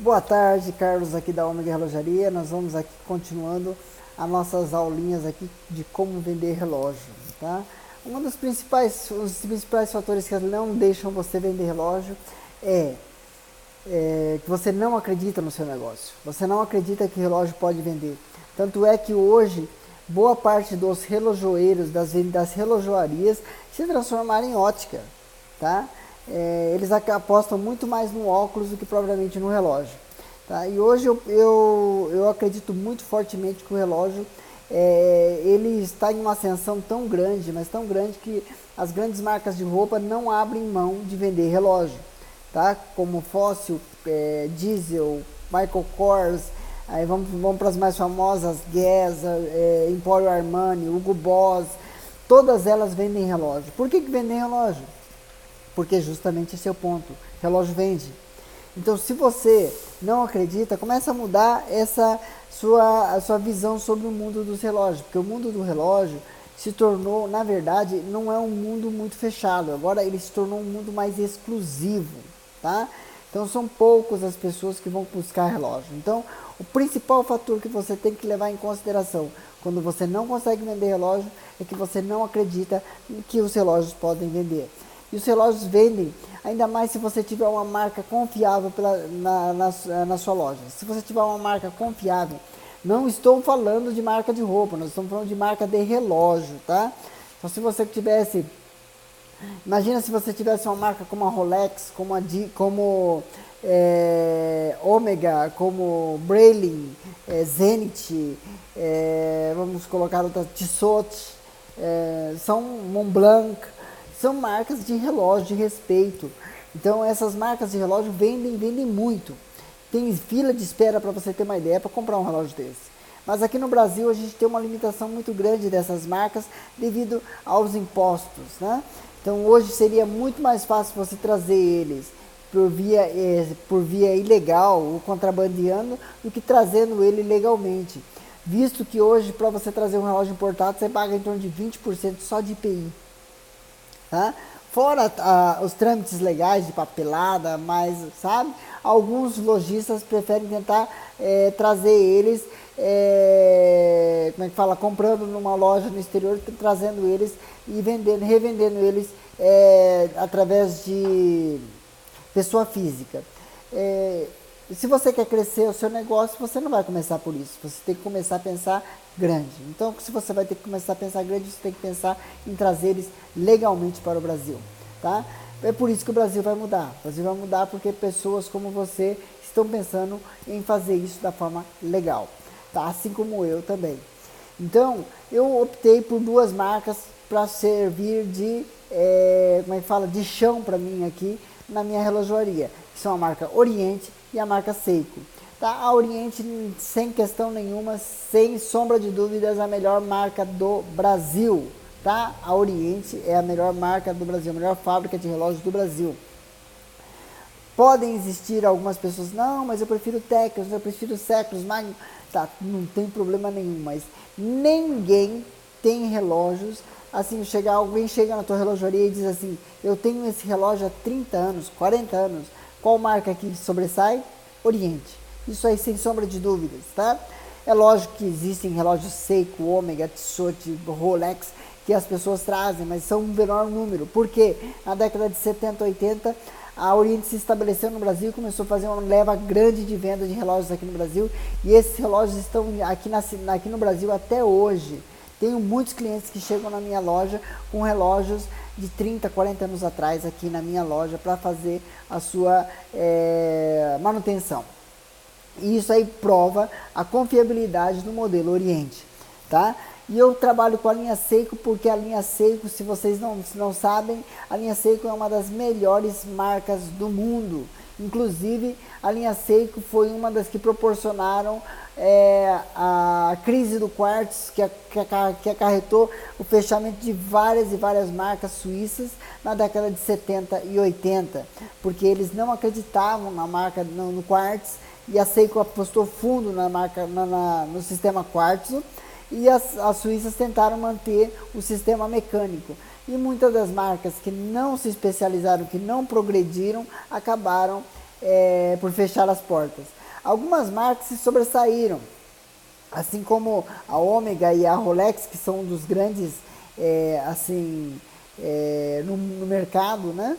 Boa tarde, Carlos aqui da Ômega Relojaria. Nós vamos aqui continuando as nossas aulinhas aqui de como vender relógio, tá? Os principais fatores que não deixam você vender relógio é, que você não acredita no seu negócio. Você não acredita que relógio pode vender. Tanto é que hoje boa parte dos relojoeiros, das relojoarias, se transformaram em ótica, tá? Eles apostam muito mais no óculos do que propriamente no relógio. Tá? E hoje eu acredito muito fortemente que o relógio ele está em uma ascensão tão grande, mas tão grande que as grandes marcas de roupa não abrem mão de vender relógio. Tá? Como Fossil, Diesel, Michael Kors, aí vamos para as mais famosas, Guess, Emporio Armani, Hugo Boss, todas elas vendem relógio. Por que vendem relógio? Porque justamente esse é o ponto. Relógio vende. Então, se você não acredita, começa a mudar a sua visão sobre o mundo dos relógios. Porque o mundo do relógio se tornou, na verdade, não é um mundo muito fechado. Agora ele se tornou um mundo mais exclusivo, tá? Então, são poucas as pessoas que vão buscar relógio. Então, o principal fator que você tem que levar em consideração quando você não consegue vender relógio é que você não acredita que os relógios podem vender. E os relógios vendem, ainda mais se você tiver uma marca confiável na sua loja. Se você tiver uma marca confiável, não estou falando de marca de roupa, nós estamos falando de marca de relógio, tá? Então, se você tivesse, imagina se você tivesse uma marca como a Rolex, como Omega, como Breitling, Zenith, vamos colocar outra, Tissot, São Montblanc, são marcas de relógio de respeito. Então essas marcas de relógio vendem muito. Tem fila de espera para você ter uma ideia para comprar um relógio desse. Mas aqui no Brasil a gente tem uma limitação muito grande dessas marcas devido aos impostos, né? Então hoje seria muito mais fácil você trazer eles por via ilegal ou contrabandeando do que trazendo ele legalmente. Visto que hoje para você trazer um relógio importado você paga em torno de 20% só de IPI. Tá? Fora os trâmites legais de papelada, mas sabe, alguns lojistas preferem tentar trazer eles, como é que fala, comprando numa loja no exterior, trazendo eles e revendendo eles através de pessoa física. Se você quer crescer o seu negócio, você não vai começar por isso. Você tem que começar a pensar grande. Então, se você vai ter que começar a pensar grande, você tem que pensar em trazer eles legalmente para o Brasil. Tá? É por isso que o Brasil vai mudar. O Brasil vai mudar porque pessoas como você estão pensando em fazer isso da forma legal. Tá? Assim como eu também. Então, eu optei por duas marcas para servir de, como é que fala, de chão para mim aqui na minha relojoaria, que são a marca Oriente e a marca Seiko. Tá? A Oriente, sem questão nenhuma, sem sombra de dúvidas, a melhor marca do Brasil. Tá? A Oriente é a melhor marca do Brasil, a melhor fábrica de relógios do Brasil. Podem existir algumas pessoas, não, mas eu prefiro Tecnos, eu prefiro Secros, Magnum. Tá, não tem problema nenhum, mas ninguém tem relógios. Assim, alguém chega na tua relojoaria e diz assim, eu tenho esse relógio há 30 anos, 40 anos, qual marca que sobressai? Oriente. Isso aí sem sombra de dúvidas, tá? É lógico que existem relógios Seiko, Omega, Tissot, Rolex, que as pessoas trazem, mas são um menor número. Por quê? Na década de 70, 80, a Oriente se estabeleceu no Brasil e começou a fazer uma leva grande de venda de relógios aqui no Brasil. E esses relógios estão aqui no Brasil até hoje. Tenho muitos clientes que chegam na minha loja com relógios de 30, 40 anos atrás aqui na minha loja para fazer a sua manutenção. E isso aí prova a confiabilidade do modelo Oriente, tá? E eu trabalho com a linha Seiko porque a linha Seiko, se vocês não sabem, a linha Seiko é uma das melhores marcas do mundo. Inclusive, a linha Seiko foi uma das que proporcionaram a crise do quartzo, que acarretou o fechamento de várias e várias marcas suíças na década de 70 e 80, porque eles não acreditavam na marca, no quartzo, e a Seiko apostou fundo no sistema quartzo, e as suíças tentaram manter o sistema mecânico. E muitas das marcas que não se especializaram, que não progrediram, acabaram por fechar as portas. Algumas marcas se sobressaíram, assim como a Omega e a Rolex, que são um dos grandes no mercado, né?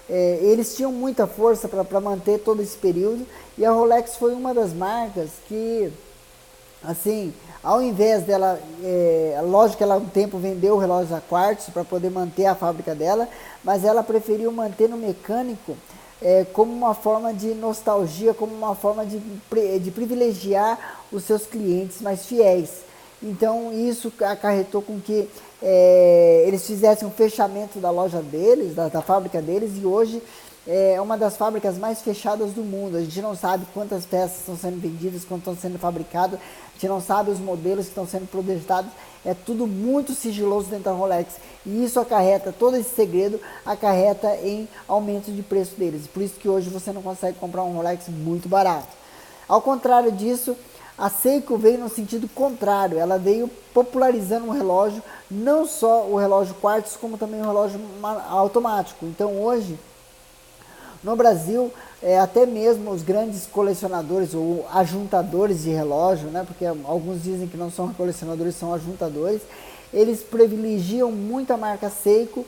Eles tinham muita força para manter todo esse período, e a Rolex foi uma das marcas que, assim, ao invés dela, lógico que ela um tempo vendeu o relógio a quartzo para poder manter a fábrica dela, mas ela preferiu manter no mecânico como uma forma de nostalgia, como uma forma de privilegiar os seus clientes mais fiéis. Então isso acarretou com que eles fizessem um fechamento da loja deles, da fábrica deles, e hoje é uma das fábricas mais fechadas do mundo. A gente não sabe quantas peças estão sendo vendidas, quantas estão sendo fabricadas, a gente não sabe os modelos que estão sendo projetados, é tudo muito sigiloso dentro da Rolex, e isso acarreta, todo esse segredo acarreta em aumento de preço deles, por isso que hoje você não consegue comprar um Rolex muito barato. Ao contrário disso, a Seiko veio no sentido contrário, ela veio popularizando o relógio, não só o relógio quartzo, como também o relógio automático. Então hoje, no Brasil, até mesmo os grandes colecionadores ou ajuntadores de relógio, né, porque alguns dizem que não são colecionadores, são ajuntadores, eles privilegiam muito a marca Seiko,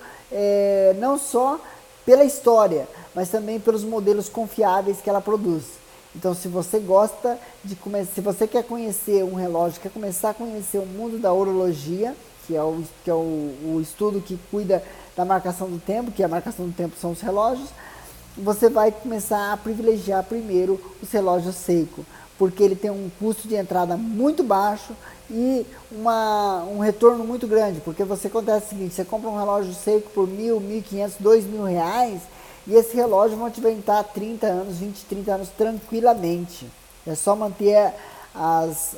não só pela história, mas também pelos modelos confiáveis que ela produz. Então, se você gosta se você quer conhecer um relógio, quer começar a conhecer o mundo da horologia, que é o estudo que cuida da marcação do tempo, que a marcação do tempo são os relógios, você vai começar a privilegiar primeiro os relógios Seiko, porque ele tem um custo de entrada muito baixo e um retorno muito grande, porque acontece o seguinte, você compra um relógio Seiko por R$1.000, R$1.500, R$2.000, e esse relógio vão te aguentar 30 anos, 20, 30 anos tranquilamente. É só manter as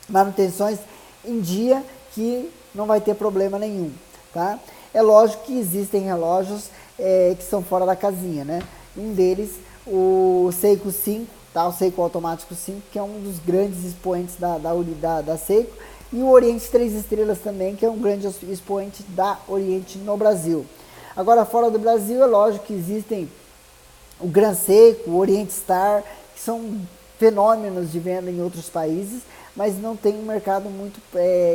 manutenções em dia que não vai ter problema nenhum, tá? É lógico que existem relógios que são fora da casinha, né? Um deles, o Seiko 5, tá? O Seiko Automático 5, que é um dos grandes expoentes da Seiko, e o Oriente 3 Estrelas também, que é um grande expoente da Oriente no Brasil. Agora, fora do Brasil, é lógico que existem o Gran Seiko, o Orient Star, que são fenômenos de venda em outros países, mas não tem um mercado muito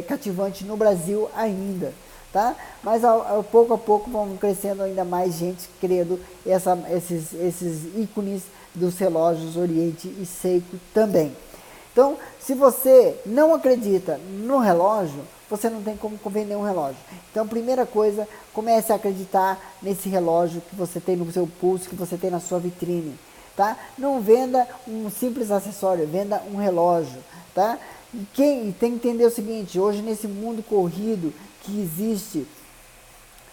cativante no Brasil ainda, tá? Mas pouco a pouco vão crescendo ainda mais gente querendo esses ícones dos relógios Oriente e Seiko também. Então, se você não acredita no relógio, você não tem como vender um relógio. Então, primeira coisa, comece a acreditar nesse relógio que você tem no seu pulso, que você tem na sua vitrine, tá? Não venda um simples acessório, venda um relógio, tá? E tem que entender o seguinte, hoje nesse mundo corrido que existe,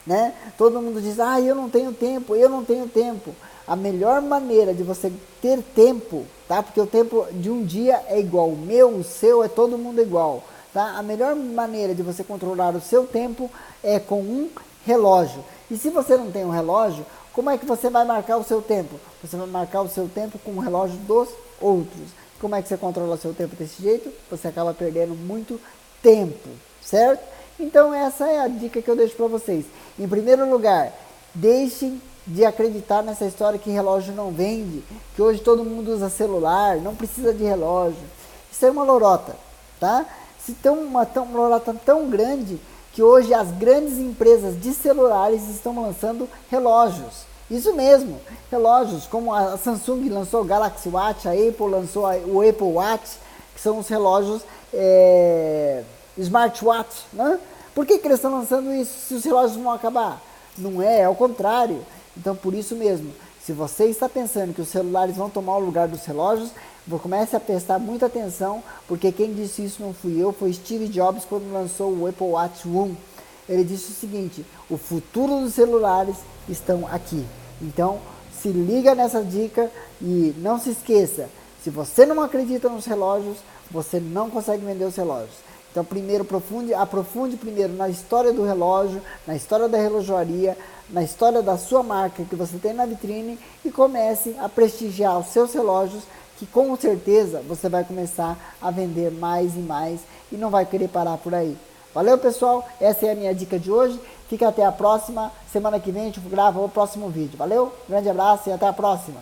né? Todo mundo diz, eu não tenho tempo, eu não tenho tempo. A melhor maneira de você ter tempo, tá? Porque o tempo de um dia é igual, o meu, o seu, é todo mundo igual, tá? A melhor maneira de você controlar o seu tempo é com um relógio. E se você não tem um relógio, como é que você vai marcar o seu tempo? Você vai marcar o seu tempo com o relógio dos outros. Como é que você controla o seu tempo desse jeito? Você acaba perdendo muito tempo, certo? Então essa é a dica que eu deixo para vocês. Em primeiro lugar, deixem de acreditar nessa história que relógio não vende, que hoje todo mundo usa celular, não precisa de relógio. Isso é uma lorota, tá? Se tem uma lorota tão grande que hoje as grandes empresas de celulares estão lançando relógios. Isso mesmo, relógios como a Samsung lançou o Galaxy Watch, a Apple lançou o Apple Watch, que são os relógios smartwatch, né? Por que eles estão lançando isso se os relógios vão acabar? Não é ao contrário. Então, por isso mesmo, se você está pensando que os celulares vão tomar o lugar dos relógios, comece a prestar muita atenção, porque quem disse isso não fui eu, foi Steve Jobs quando lançou o Apple Watch 1. Ele disse o seguinte, o futuro dos celulares estão aqui. Então, se liga nessa dica e não se esqueça, se você não acredita nos relógios, você não consegue vender os relógios. Então, primeiro, aprofunde primeiro na história do relógio, na história da relojoaria, na história da sua marca que você tem na vitrine e comece a prestigiar os seus relógios, que com certeza você vai começar a vender mais e mais e não vai querer parar por aí. Valeu, pessoal? Essa é a minha dica de hoje. Fica até a próxima. Semana que vem a gente grava o próximo vídeo. Valeu? Grande abraço e até a próxima.